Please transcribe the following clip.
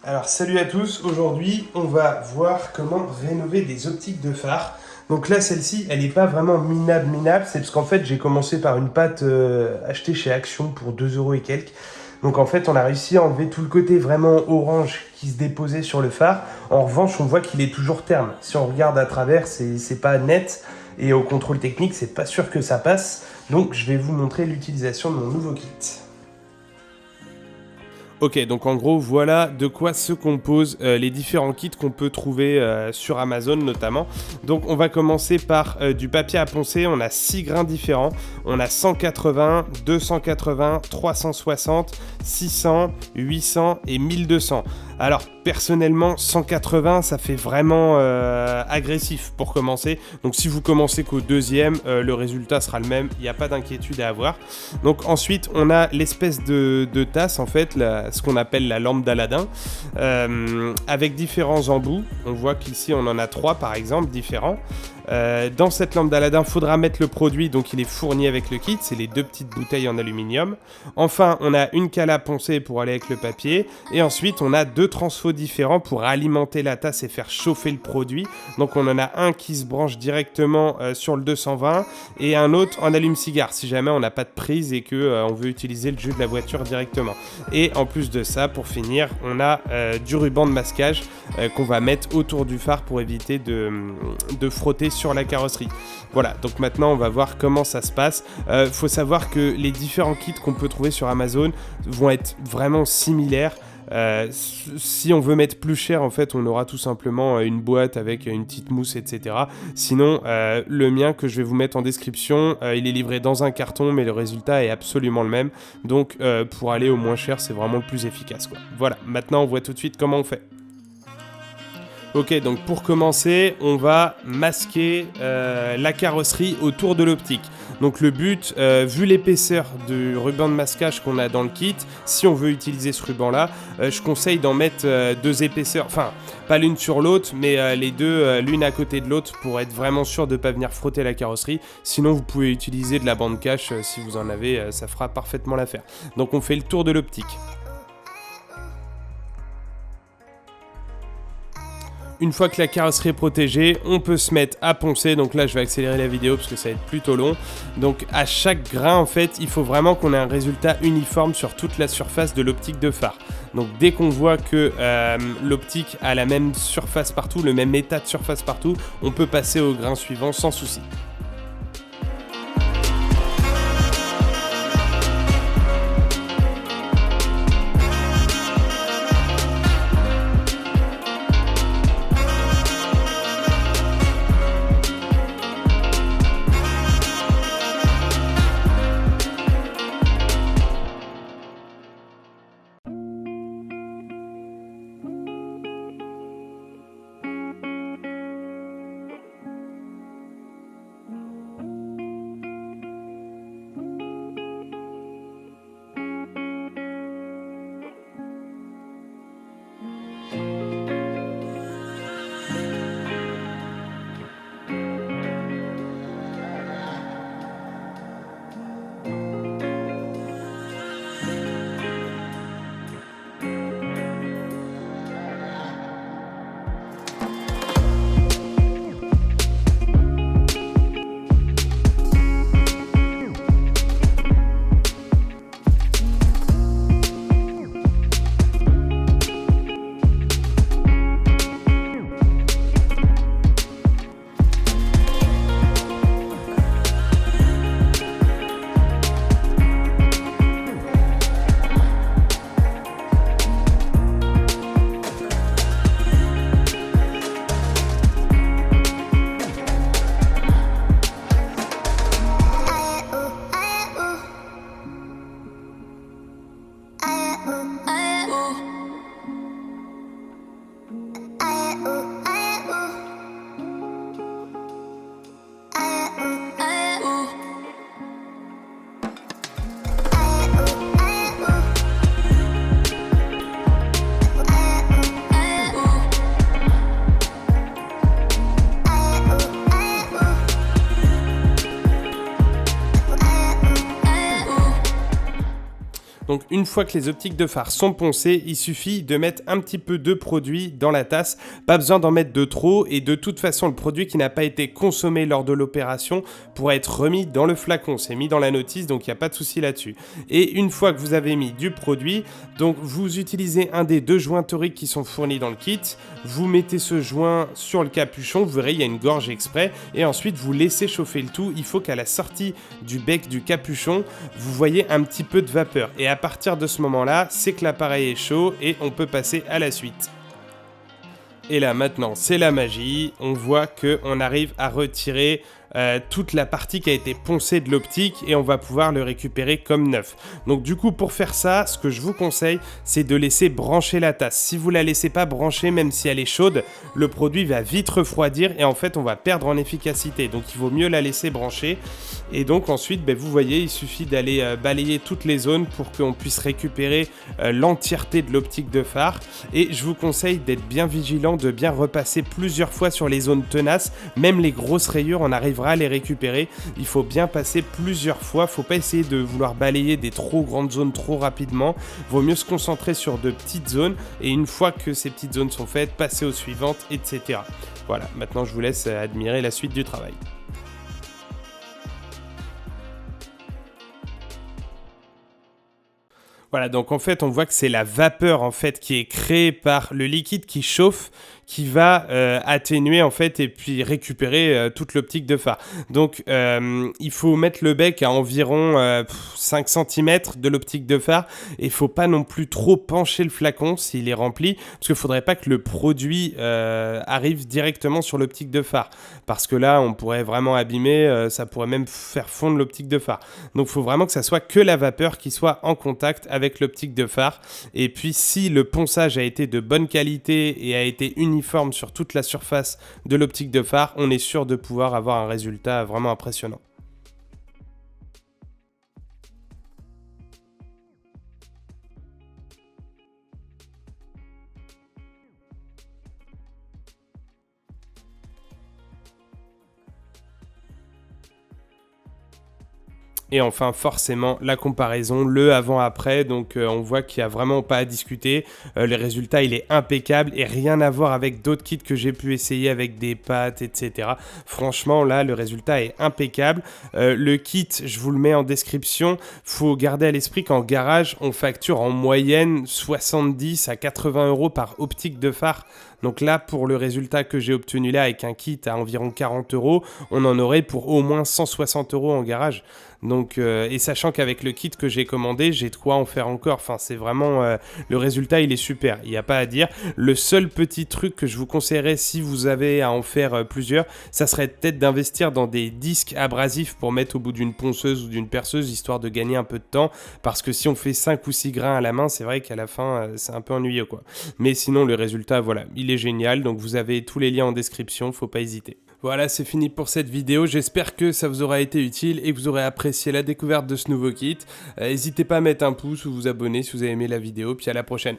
Alors salut à tous, aujourd'hui on va voir comment rénover des optiques de phare. Donc là celle-ci elle n'est pas vraiment minable, c'est parce qu'en fait j'ai commencé par une pâte achetée chez Action pour 2 euros et quelques. Donc en fait on a réussi à enlever tout le côté vraiment orange qui se déposait sur le phare. En revanche on voit qu'il est toujours terne. Si on regarde à travers c'est pas net et au contrôle technique c'est pas sûr que ça passe. Donc je vais vous montrer l'utilisation de mon nouveau kit. Ok, donc en gros, voilà de quoi se composent les différents kits qu'on peut trouver sur Amazon notamment. Donc on va commencer par du papier à poncer, on a 6 grains différents, on a 180, 280, 360, 600, 800 et 1200. Alors personnellement, 180, ça fait vraiment agressif pour commencer. Donc si vous commencez qu'au deuxième, le résultat sera le même, il n'y a pas d'inquiétude à avoir. Donc ensuite, on a l'espèce de tasse, en fait, ce qu'on appelle la lampe d'Aladin, avec différents embouts. On voit qu'ici, on en a 3, par exemple, différents. Dans cette lampe d'Aladin, il faudra mettre le produit, donc il est fourni avec le kit, c'est les 2 petites bouteilles en aluminium. Enfin, on a une cale à poncer pour aller avec le papier, et ensuite on a 2 transfos différents pour alimenter la tasse et faire chauffer le produit. Donc on en a un qui se branche directement sur le 220 et un autre en allume-cigare, si jamais on n'a pas de prise et que on veut utiliser le jus de la voiture directement. Et en plus de ça, pour finir, on a du ruban de masquage qu'on va mettre autour du phare pour éviter de frotter sur la carrosserie. Voilà, donc maintenant on va voir comment ça se passe. Faut savoir que les différents kits qu'on peut trouver sur Amazon vont être vraiment similaires. Si on veut mettre plus cher, en fait, on aura tout simplement une boîte avec une petite mousse, etc. Sinon, le mien que je vais vous mettre en description, il est livré dans un carton, mais le résultat est absolument le même. Donc, pour aller au moins cher, c'est vraiment le plus efficace, quoi. Voilà, maintenant on voit tout de suite comment on fait. Ok, donc pour commencer, on va masquer la carrosserie autour de l'optique. Donc le but, vu l'épaisseur du ruban de masquage qu'on a dans le kit, si on veut utiliser ce ruban-là, je conseille d'en mettre 2 épaisseurs, enfin pas l'une sur l'autre, mais les deux l'une à côté de l'autre pour être vraiment sûr de ne pas venir frotter la carrosserie. Sinon vous pouvez utiliser de la bande cache si vous en avez, ça fera parfaitement l'affaire. Donc on fait le tour de l'optique. Une fois que la carrosserie est protégée, on peut se mettre à poncer. Donc là, je vais accélérer la vidéo parce que ça va être plutôt long. Donc à chaque grain, en fait, il faut vraiment qu'on ait un résultat uniforme sur toute la surface de l'optique de phare. Donc dès qu'on voit que l'optique a la même surface partout, le même état de surface partout, on peut passer au grain suivant sans souci. Donc une fois que les optiques de phare sont poncées, il suffit de mettre un petit peu de produit dans la tasse, pas besoin d'en mettre de trop, et de toute façon le produit qui n'a pas été consommé lors de l'opération pourra être remis dans le flacon, c'est mis dans la notice, donc il n'y a pas de souci là-dessus. Et une fois que vous avez mis du produit, donc vous utilisez un des 2 joints toriques qui sont fournis dans le kit, vous mettez ce joint sur le capuchon, vous verrez il y a une gorge exprès, et ensuite vous laissez chauffer le tout. Il faut qu'à la sortie du bec du capuchon, vous voyez un petit peu de vapeur, et à partir de ce moment-là, c'est que l'appareil est chaud et on peut passer à la suite. Et là maintenant c'est la magie, on voit qu'on arrive à retirer toute la partie qui a été poncée de l'optique et on va pouvoir le récupérer comme neuf. Donc du coup pour faire ça, ce que je vous conseille c'est de laisser brancher la tasse. Si vous la laissez pas brancher, même si elle est chaude, le produit va vite refroidir et en fait on va perdre en efficacité. Donc il vaut mieux la laisser brancher. Et donc ensuite vous voyez il suffit d'aller balayer toutes les zones pour qu'on puisse récupérer l'entièreté de l'optique de phare. Et je vous conseille d'être bien vigilant, de bien repasser plusieurs fois sur les zones tenaces, même les grosses rayures on arrivera à les récupérer. Il faut bien passer plusieurs fois, faut pas essayer de vouloir balayer des trop grandes zones trop rapidement, vaut mieux se concentrer sur de petites zones et une fois que ces petites zones sont faites, passer aux suivantes, etc. Voilà, maintenant je vous laisse admirer la suite du travail. Voilà, donc en fait, on voit que c'est la vapeur en fait qui est créée par le liquide qui chauffe, qui va atténuer en fait et puis récupérer toute l'optique de phare. Donc il faut mettre le bec à environ 5 cm de l'optique de phare et il ne faut pas non plus trop pencher le flacon s'il est rempli parce qu'il ne faudrait pas que le produit arrive directement sur l'optique de phare parce que là on pourrait vraiment abîmer, ça pourrait même faire fondre l'optique de phare. Donc il faut vraiment que ça soit que la vapeur qui soit en contact avec l'optique de phare et puis si le ponçage a été de bonne qualité et a été uniforme sur toute la surface de l'optique de phare, on est sûr de pouvoir avoir un résultat vraiment impressionnant. Et enfin, forcément, la comparaison, le avant-après, donc on voit qu'il n'y a vraiment pas à discuter. Le résultat, il est impeccable et rien à voir avec d'autres kits que j'ai pu essayer avec des pâtes, etc. Franchement, là, le résultat est impeccable. Le kit, je vous le mets en description. Faut garder à l'esprit qu'en garage, on facture en moyenne 70 à 80 € par optique de phare. Donc là, pour le résultat que j'ai obtenu là avec un kit à environ 40 €, on en aurait pour au moins 160 € en garage. Donc, et sachant qu'avec le kit que j'ai commandé, j'ai de quoi en faire encore. Enfin, c'est vraiment... le résultat, il est super. Il n'y a pas à dire. Le seul petit truc que je vous conseillerais si vous avez à en faire plusieurs, ça serait peut-être d'investir dans des disques abrasifs pour mettre au bout d'une ponceuse ou d'une perceuse, histoire de gagner un peu de temps. Parce que si on fait 5 ou 6 grains à la main, c'est vrai qu'à la fin, c'est un peu ennuyeux, quoi. Mais sinon, le résultat, voilà, il est génial. Donc, vous avez tous les liens en description, faut pas hésiter. Voilà, c'est fini pour cette vidéo. J'espère que ça vous aura été utile et que vous aurez apprécié la découverte de ce nouveau kit. N'hésitez pas à mettre un pouce ou vous abonner si vous avez aimé la vidéo. Puis à la prochaine.